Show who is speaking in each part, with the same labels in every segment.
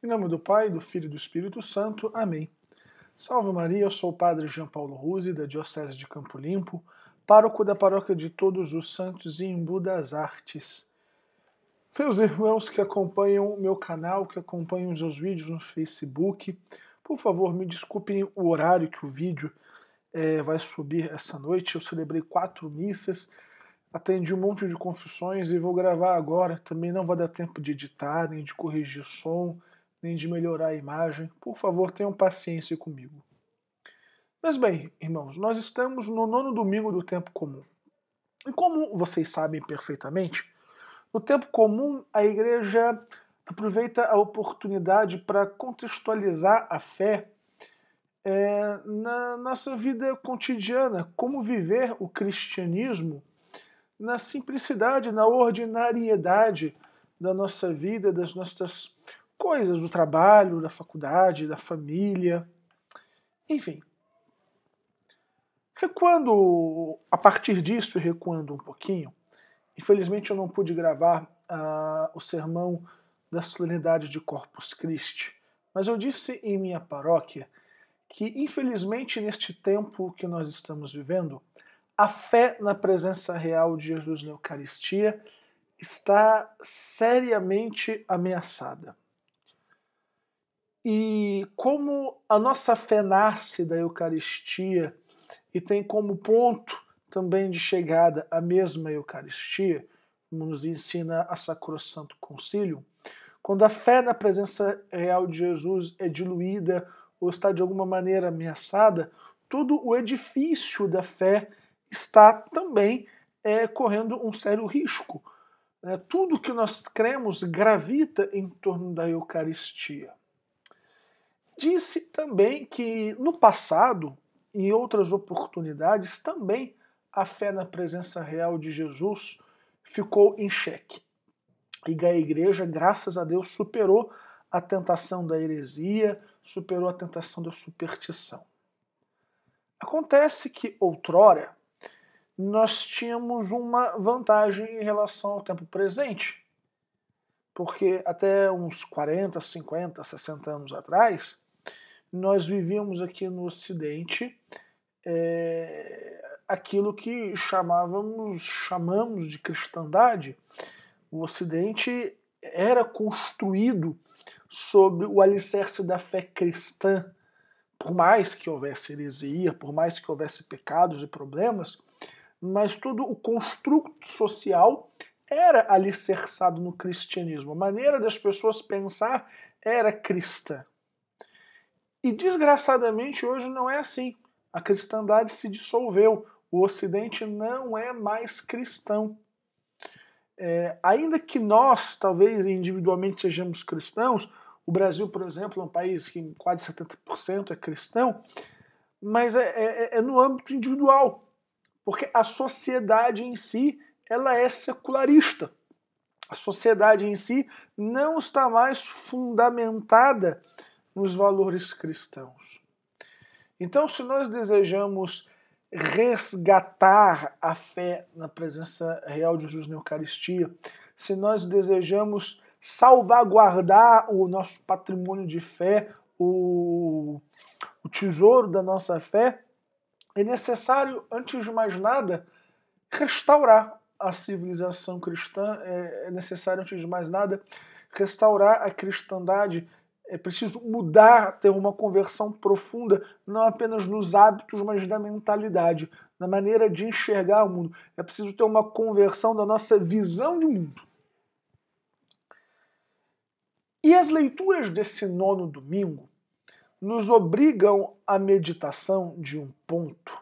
Speaker 1: Em nome do Pai, do Filho e do Espírito Santo. Amém. Salve Maria, eu sou o Padre Jean Paulo Ruse, da Diocese de Campo Limpo, pároco da Paróquia de Todos os Santos em Embu das Artes. Meus irmãos que acompanham o meu canal, que acompanham os meus vídeos no Facebook, por favor, me desculpem o horário que o vídeo vai subir essa noite. Eu celebrei 4 missas, atendi um monte de confissões e vou gravar agora. Também não vai dar tempo de editar, nem de corrigir som, nem de melhorar a imagem. Por favor, tenham paciência comigo. Mas bem, irmãos, nós estamos no 9º domingo do tempo comum. E como vocês sabem perfeitamente, no tempo comum a Igreja aproveita a oportunidade para contextualizar a fé na nossa vida cotidiana, como viver o cristianismo na simplicidade, na ordinariedade da nossa vida, das nossas coisas, do trabalho, da faculdade, da família, enfim. Recuando, a partir disso, recuando um pouquinho, infelizmente eu não pude gravar o sermão da solenidade de Corpus Christi, mas eu disse em minha paróquia que, infelizmente, neste tempo que nós estamos vivendo, a fé na presença real de Jesus na Eucaristia está seriamente ameaçada. E como a nossa fé nasce da Eucaristia e tem como ponto também de chegada a mesma Eucaristia, como nos ensina a Sacrosanto Concílio, quando a fé na presença real de Jesus é diluída ou está de alguma maneira ameaçada, todo o edifício da fé está também correndo um sério risco. Tudo que nós cremos gravita em torno da Eucaristia. Disse também que no passado, em outras oportunidades, também a fé na presença real de Jesus ficou em xeque. E a Igreja, graças a Deus, superou a tentação da heresia, superou a tentação da superstição. Acontece que, outrora, nós tínhamos uma vantagem em relação ao tempo presente, porque até uns 40, 50, 60 anos atrás, nós vivíamos aqui no Ocidente aquilo que chamamos de cristandade. O Ocidente era construído sobre o alicerce da fé cristã. Por mais que houvesse heresia, por mais que houvesse pecados e problemas, mas todo o construto social era alicerçado no cristianismo. A maneira das pessoas pensar era cristã. E desgraçadamente hoje não é assim. A cristandade se dissolveu. O Ocidente não é mais cristão. Ainda que nós, talvez individualmente, sejamos cristãos, o Brasil, por exemplo, é um país que quase 70% é cristão, mas é no âmbito individual. Porque a sociedade em si, ela é secularista. A sociedade em si não está mais fundamentada nos valores cristãos. Então, se nós desejamos resgatar a fé na presença real de Jesus na Eucaristia, se nós desejamos salvaguardar o nosso patrimônio de fé, o tesouro da nossa fé, é necessário, antes de mais nada, restaurar a civilização cristã, é necessário, antes de mais nada, restaurar a cristandade. É preciso mudar, ter uma conversão profunda, não apenas nos hábitos, mas na mentalidade, na maneira de enxergar o mundo. É preciso ter uma conversão da nossa visão de mundo. E as leituras desse 9º domingo nos obrigam à meditação de um ponto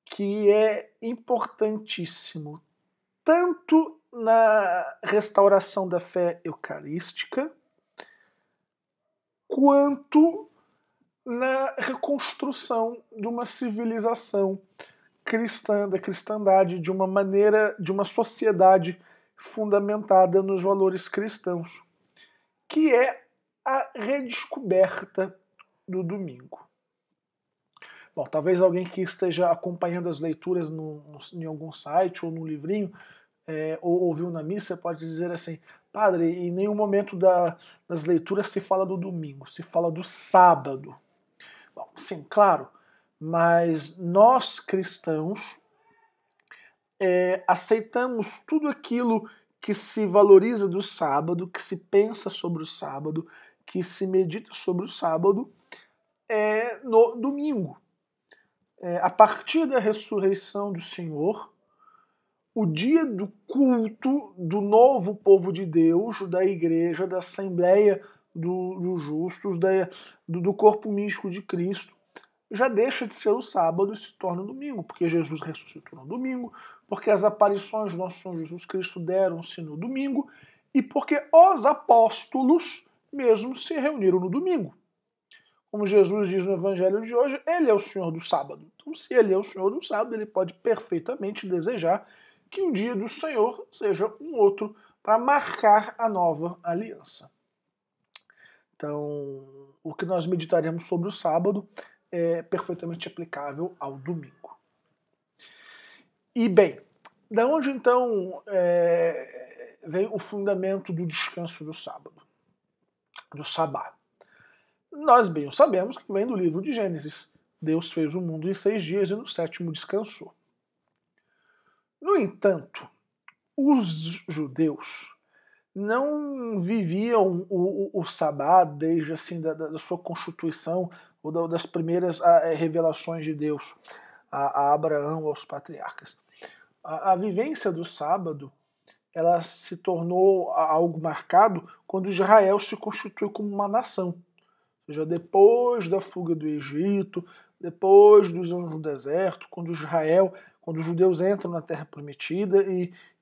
Speaker 1: que é importantíssimo, tanto na restauração da fé eucarística, quanto na reconstrução de uma civilização cristã, da cristandade, de uma maneira, de uma sociedade fundamentada nos valores cristãos, que é a redescoberta do domingo. Bom, talvez alguém que esteja acompanhando as leituras em algum site ou no livrinho, ou ouviu na missa, pode dizer assim, Padre, em nenhum momento das leituras se fala do domingo, se fala do sábado. Bom, sim, claro, mas nós cristãos aceitamos tudo aquilo que se valoriza do sábado, que se pensa sobre o sábado, que se medita sobre o sábado no domingo. A partir da ressurreição do Senhor, o dia do culto do novo povo de Deus, da igreja, da assembleia dos justos, do corpo místico de Cristo, já deixa de ser o sábado e se torna o domingo, porque Jesus ressuscitou no domingo, porque as aparições do nosso Senhor Jesus Cristo deram-se no domingo e porque os apóstolos mesmo se reuniram no domingo. Como Jesus diz no Evangelho de hoje, ele é o Senhor do sábado. Então, se ele é o Senhor do sábado, ele pode perfeitamente desejar que o dia do Senhor seja um outro para marcar a nova aliança. Então, o que nós meditaremos sobre o sábado é perfeitamente aplicável ao domingo. E bem, da onde então vem o fundamento do descanso do sábado, do sabá? Nós bem o sabemos que vem do livro de Gênesis. Deus fez o mundo em 6 dias e no 7º descansou. No entanto, os judeus não viviam o sabá desde assim da sua constituição ou das primeiras revelações de Deus a Abraão, aos patriarcas. A vivência do sábado ela se tornou algo marcado quando Israel se constituiu como uma nação. Ou seja, depois da fuga do Egito, depois dos anos no deserto, quando os judeus entram na Terra Prometida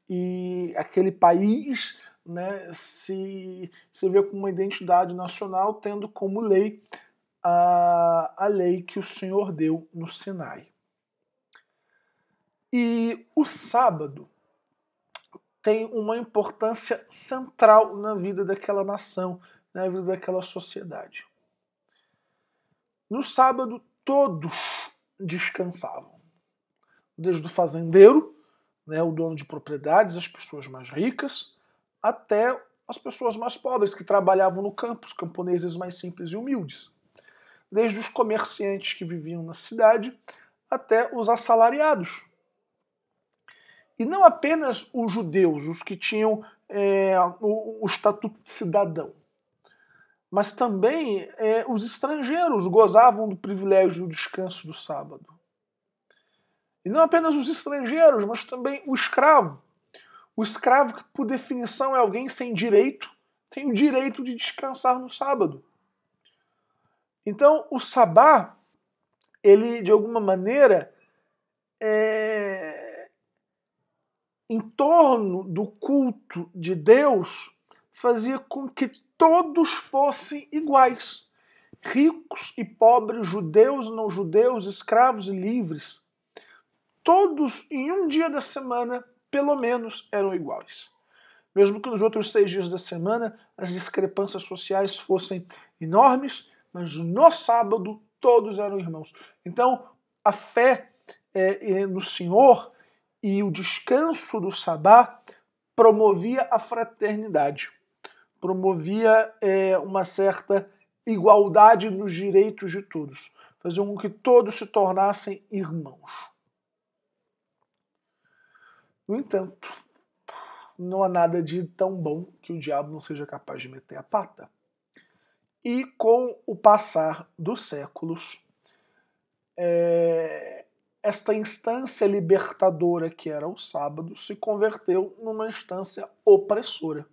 Speaker 1: e aquele país, né, se vê com uma identidade nacional, tendo como lei a lei que o Senhor deu no Sinai. E o sábado tem uma importância central na vida daquela nação, na vida daquela sociedade. No sábado, todos descansavam. Desde o fazendeiro, né, o dono de propriedades, as pessoas mais ricas, até as pessoas mais pobres que trabalhavam no campo, os camponeses mais simples e humildes. Desde os comerciantes que viviam na cidade até os assalariados. E não apenas os judeus, os que tinham o estatuto de cidadão, mas também os estrangeiros gozavam do privilégio do descanso do sábado. E não apenas os estrangeiros, mas também o escravo. O escravo, que por definição é alguém sem direito, tem o direito de descansar no sábado. Então, o sabá, ele, de alguma maneira, em torno do culto de Deus, fazia com que todos fossem iguais. Ricos e pobres, judeus e não judeus, escravos e livres. Todos, em um dia da semana, pelo menos, eram iguais. Mesmo que nos outros 6 dias da semana as discrepâncias sociais fossem enormes, mas no sábado todos eram irmãos. Então, a fé no Senhor e o descanso do sabá promovia a fraternidade, promovia uma certa igualdade nos direitos de todos, fazia com que todos se tornassem irmãos. No entanto, não há nada de tão bom que o diabo não seja capaz de meter a pata. E com o passar dos séculos, esta instância libertadora que era o sábado se converteu numa instância opressora.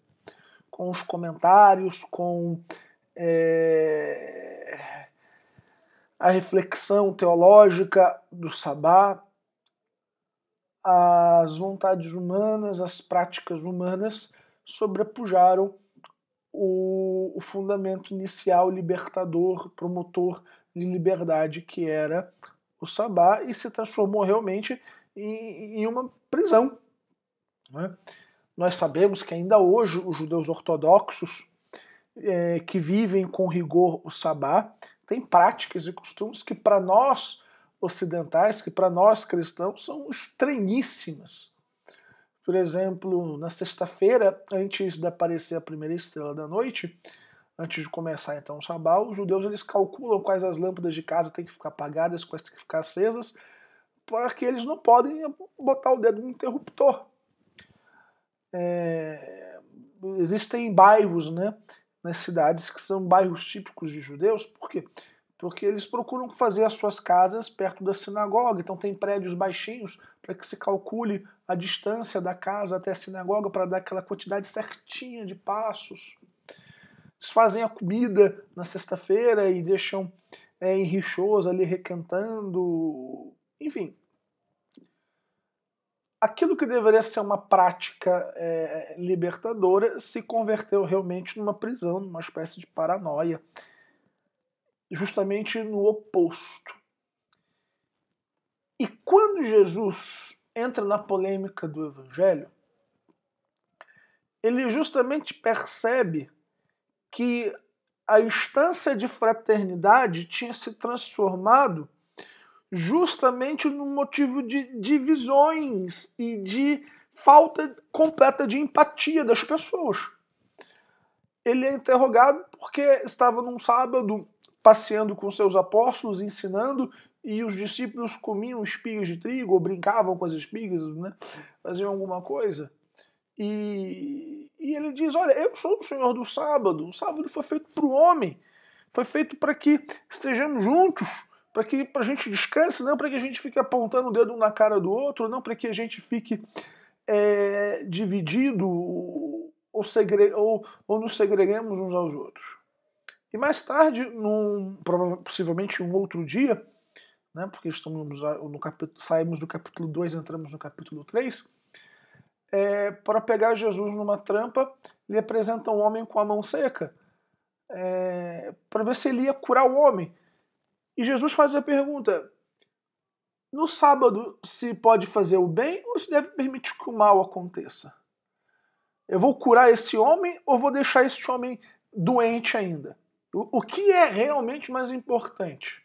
Speaker 1: Com os comentários, com a reflexão teológica do sabá, as vontades humanas, as práticas humanas sobrepujaram o fundamento inicial libertador, promotor de liberdade que era o sabá e se transformou realmente em uma prisão. Né? Nós sabemos que ainda hoje os judeus ortodoxos que vivem com rigor o sabá têm práticas e costumes que para nós ocidentais, que para nós cristãos são estranhíssimas. Por exemplo, na sexta-feira, antes de aparecer a primeira estrela da noite, antes de começar então o sabá, os judeus eles calculam quais as lâmpadas de casa têm que ficar apagadas, quais têm que ficar acesas, porque eles não podem botar o dedo no interruptor. Existem bairros, né, nas cidades que são bairros típicos de judeus. Por quê? Porque eles procuram fazer as suas casas perto da sinagoga, então tem prédios baixinhos para que se calcule a distância da casa até a sinagoga para dar aquela quantidade certinha de passos. Eles fazem a comida na sexta-feira e deixam em richôs ali requentando, enfim. Aquilo que deveria ser uma prática libertadora se converteu realmente numa prisão, numa espécie de paranoia, justamente no oposto. E quando Jesus entra na polêmica do Evangelho, ele justamente percebe que a instância de fraternidade tinha se transformado justamente num motivo de divisões e de falta completa de empatia das pessoas. Ele é interrogado porque estava num sábado passeando com seus apóstolos, ensinando, e os discípulos comiam espigas de trigo, ou brincavam com as espigas, né? Faziam alguma coisa. E ele diz, olha, eu sou o Senhor do sábado, o sábado foi feito para o homem, foi feito para que estejamos juntos, para que a gente descanse, não para que a gente fique apontando o dedo um na cara do outro, não para que a gente fique dividido ou nos segreguemos uns aos outros. E mais tarde, possivelmente um outro dia, né, porque saímos do capítulo 2 e entramos no capítulo 3, para pegar Jesus numa trampa, ele apresenta um homem com a mão seca, para ver se ele ia curar o homem. E Jesus faz a pergunta, no sábado se pode fazer o bem ou se deve permitir que o mal aconteça? Eu vou curar esse homem ou vou deixar esse homem doente ainda? O que é realmente mais importante?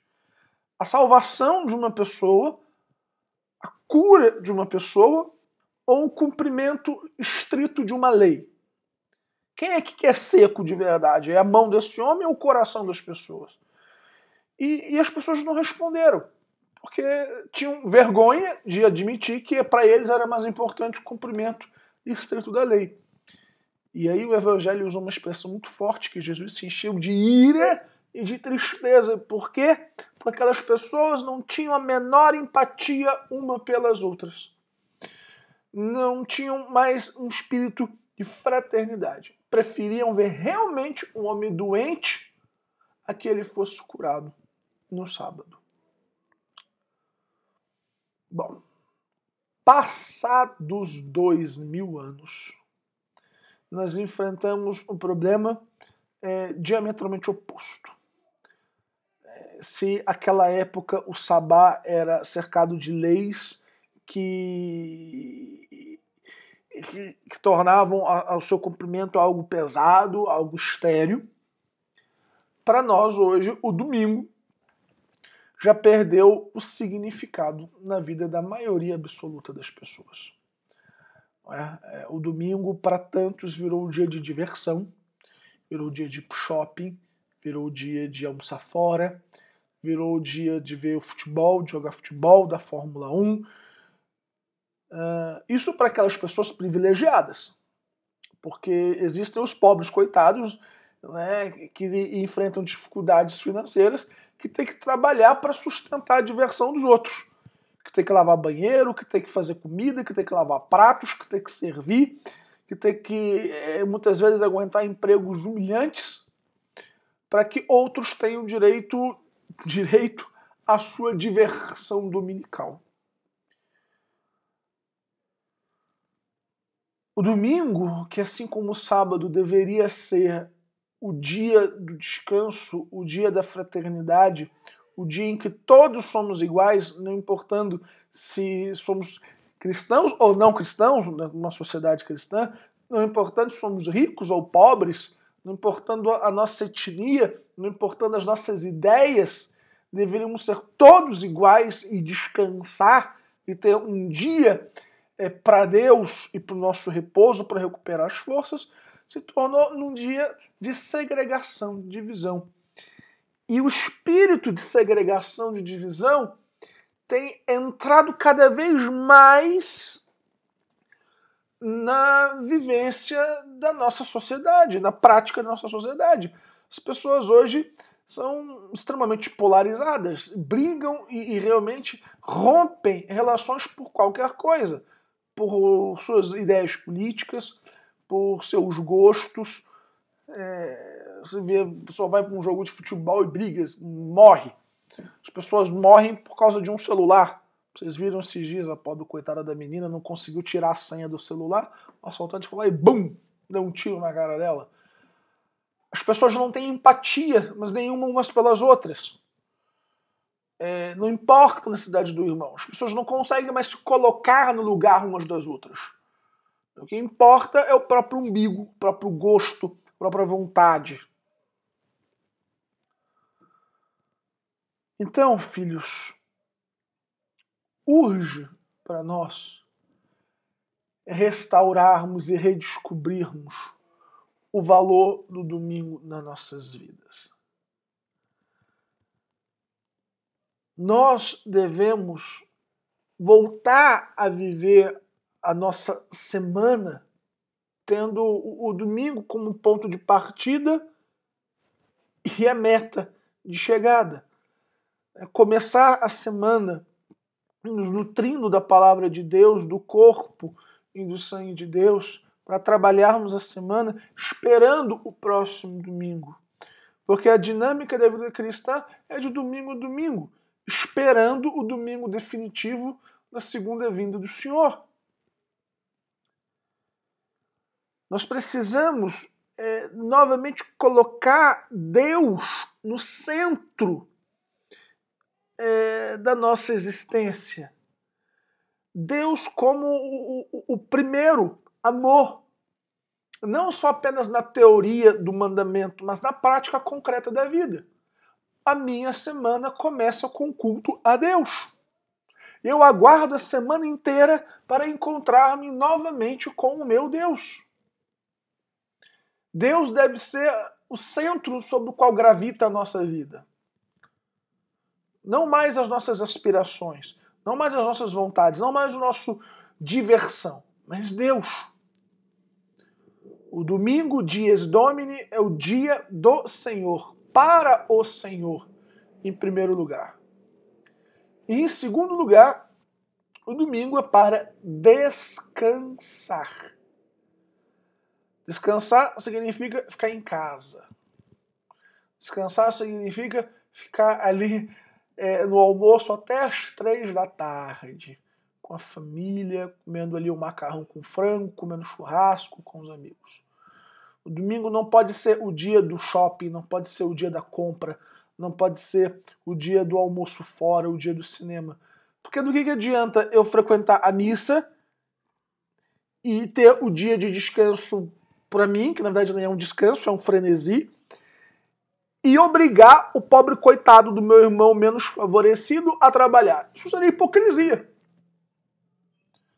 Speaker 1: A salvação de uma pessoa, a cura de uma pessoa ou o cumprimento estrito de uma lei? Quem é que quer seco de verdade? É a mão desse homem ou o coração das pessoas? E as pessoas não responderam, porque tinham vergonha de admitir que para eles era mais importante o cumprimento estrito da lei. E aí o Evangelho usa uma expressão muito forte, que Jesus se encheu de ira e de tristeza. Por quê? Porque aquelas pessoas não tinham a menor empatia uma pelas outras. Não tinham mais um espírito de fraternidade. Preferiam ver realmente um homem doente a que ele fosse curado no sábado. Bom, passados 2000 anos, nós enfrentamos um problema diametralmente oposto. Se aquela época o sabá era cercado de leis que tornavam ao seu cumprimento algo pesado, algo estéril, para nós hoje o domingo já perdeu o significado na vida da maioria absoluta das pessoas. O domingo, para tantos, virou um dia de diversão, virou um dia de shopping, virou um dia de almoçar fora, virou um dia de ver o futebol, de jogar futebol, da Fórmula 1. Isso para aquelas pessoas privilegiadas, porque existem os pobres coitados, né, que enfrentam dificuldades financeiras, que tem que trabalhar para sustentar a diversão dos outros, que tem que lavar banheiro, que tem que fazer comida, que tem que lavar pratos, que tem que servir, que tem que muitas vezes aguentar empregos humilhantes para que outros tenham direito à sua diversão dominical. O domingo, que assim como o sábado deveria ser o dia do descanso, o dia da fraternidade, o dia em que todos somos iguais, não importando se somos cristãos ou não cristãos, numa sociedade cristã, não importando se somos ricos ou pobres, não importando a nossa etnia, não importando as nossas ideias, deveríamos ser todos iguais e descansar e ter um dia para Deus e para o nosso repouso, para recuperar as forças, se tornou num dia de segregação, de divisão. E o espírito de segregação, de divisão, tem entrado cada vez mais na vivência da nossa sociedade, na prática da nossa sociedade. As pessoas hoje são extremamente polarizadas, brigam e realmente rompem relações por qualquer coisa, por suas ideias políticas, por seus gostos. Você vê, a pessoa vai para um jogo de futebol e briga, morre. As pessoas morrem por causa de um celular. Vocês viram esses dias a pobre coitada da menina não conseguiu tirar a senha do celular, o assaltante foi lá e bum, deu um tiro na cara dela. As pessoas não têm empatia, mas nenhuma umas pelas outras. Não importa a necessidade do irmão. As pessoas não conseguem mais se colocar no lugar umas das outras. O que importa é o próprio umbigo, o próprio gosto, a própria vontade. Então, filhos, urge para nós restaurarmos e redescobrirmos o valor do domingo nas nossas vidas. Nós devemos voltar a viver a nossa semana tendo o domingo como ponto de partida e a meta de chegada. Começar a semana nos nutrindo da palavra de Deus, do corpo e do sangue de Deus, para trabalharmos a semana esperando o próximo domingo. Porque a dinâmica da vida cristã é de domingo a domingo, esperando o domingo definitivo da segunda vinda do Senhor. Nós precisamos novamente colocar Deus no centro da nossa existência. Deus como o primeiro amor. Não só apenas na teoria do mandamento, mas na prática concreta da vida. A minha semana começa com culto a Deus. Eu aguardo a semana inteira para encontrar-me novamente com o meu Deus. Deus deve ser o centro sobre o qual gravita a nossa vida. Não mais as nossas aspirações, não mais as nossas vontades, não mais o nosso diversão, mas Deus. O domingo, dies Domini, é o dia do Senhor, para o Senhor, em primeiro lugar. E em segundo lugar, o domingo é para descansar. Descansar significa ficar em casa. Descansar significa ficar ali no almoço até as 3 da tarde, com a família, comendo ali o macarrão com frango, comendo churrasco com os amigos. O domingo não pode ser o dia do shopping, não pode ser o dia da compra, não pode ser o dia do almoço fora, o dia do cinema. Porque do que adianta eu frequentar a missa e ter o dia de descanso para mim, que na verdade não é um descanso, é um frenesi, e obrigar o pobre coitado do meu irmão menos favorecido a trabalhar? Isso seria hipocrisia.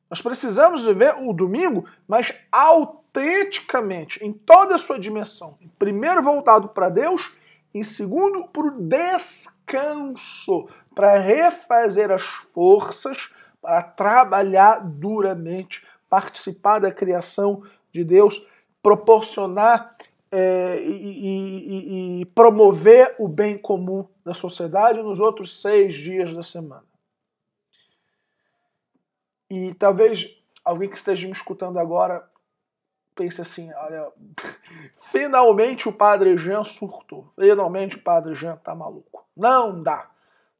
Speaker 1: Nós precisamos viver o domingo, mas autenticamente, em toda a sua dimensão. Em primeiro, voltado para Deus, em segundo, para o descanso, para refazer as forças, para trabalhar duramente, participar da criação de Deus, proporcionar e promover o bem comum da sociedade nos outros 6 dias da semana. E talvez alguém que esteja me escutando agora pense assim, olha, finalmente o Padre Jean surtou. Finalmente o Padre Jean tá maluco. Não dá.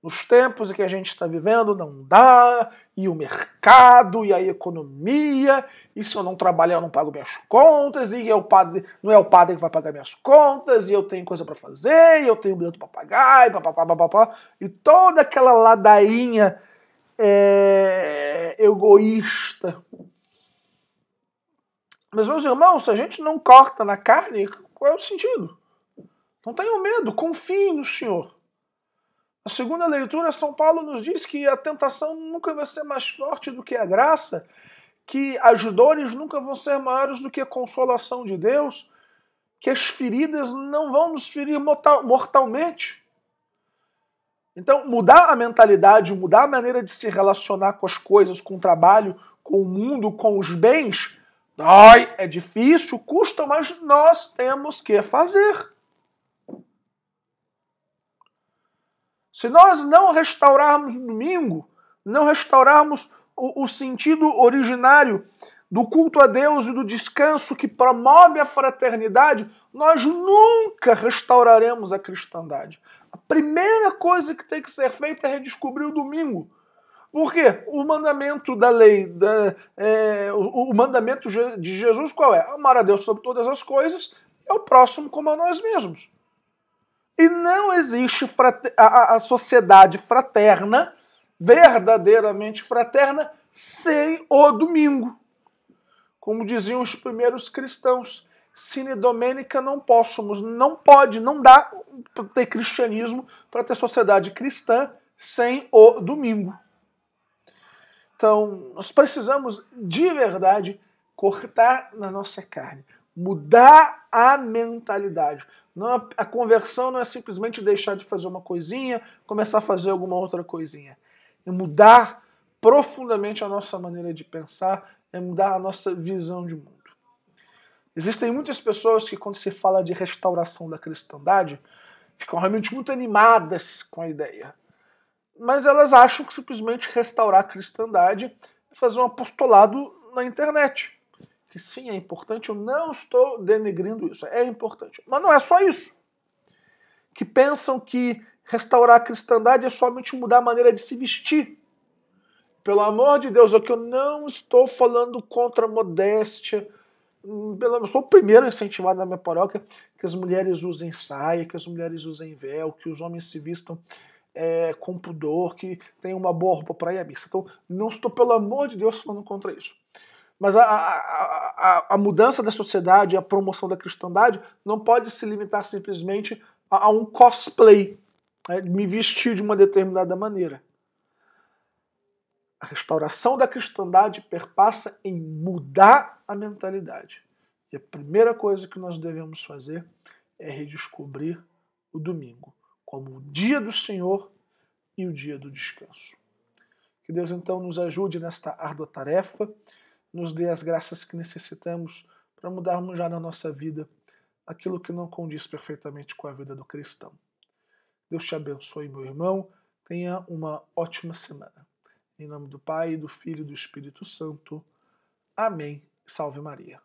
Speaker 1: Nos tempos em que a gente está vivendo, não dá. E o mercado, e a economia, e se eu não trabalhar eu não pago minhas contas, e o padre, não é o padre que vai pagar minhas contas, e eu tenho coisa para fazer, e eu tenho boleto para pagar, e toda aquela ladainha egoísta. Mas, meus irmãos, se a gente não corta na carne, qual é o sentido? Não tenham medo, confiem no Senhor. A segunda leitura, São Paulo nos diz que a tentação nunca vai ser mais forte do que a graça, que as dores nunca vão ser maiores do que a consolação de Deus, que as feridas não vão nos ferir mortalmente. Então, mudar a mentalidade, mudar a maneira de se relacionar com as coisas, com o trabalho, com o mundo, com os bens, dói, é difícil, custa, mas nós temos que fazer. Se nós não restaurarmos o domingo, não restaurarmos o sentido originário do culto a Deus e do descanso que promove a fraternidade, nós nunca restauraremos a cristandade. A primeira coisa que tem que ser feita é redescobrir o domingo. Por quê? O mandamento da lei, o mandamento de Jesus qual é? Amar a Deus sobre todas as coisas e o próximo como a nós mesmos. E não existe a sociedade fraterna, verdadeiramente fraterna, sem o domingo. Como diziam os primeiros cristãos, sine domenica não possumus, não pode, não dá para ter cristianismo, para ter sociedade cristã sem o domingo. Então, nós precisamos de verdade cortar na nossa carne, mudar a mentalidade. Não, a conversão não é simplesmente deixar de fazer uma coisinha, começar a fazer alguma outra coisinha. É mudar profundamente a nossa maneira de pensar, é mudar a nossa visão de mundo. Existem muitas pessoas que, quando se fala de restauração da cristandade, ficam realmente muito animadas com a ideia. Mas elas acham que simplesmente restaurar a cristandade é fazer um apostolado na internet. Que sim, é importante, eu não estou denegrindo isso, é importante. Mas não é só isso. Que pensam que restaurar a cristandade é somente mudar a maneira de se vestir. Pelo amor de Deus, é que eu não estou falando contra a modéstia. Eu sou o primeiro a incentivar na minha paróquia que as mulheres usem saia, que as mulheres usem véu, que os homens se vistam com pudor, que tenham uma boa roupa para ir à missa. Então, não estou, pelo amor de Deus, falando contra isso. Mas a mudança da sociedade, a promoção da cristandade, não pode se limitar simplesmente a um cosplay, me vestir de uma determinada maneira. A restauração da cristandade perpassa em mudar a mentalidade. E a primeira coisa que nós devemos fazer é redescobrir o domingo como o dia do Senhor e o dia do descanso. Que Deus então nos ajude nesta árdua tarefa, nos dê as graças que necessitamos para mudarmos já na nossa vida aquilo que não condiz perfeitamente com a vida do cristão. Deus te abençoe, meu irmão. Tenha uma ótima semana. Em nome do Pai, do Filho e do Espírito Santo. Amém. Salve Maria.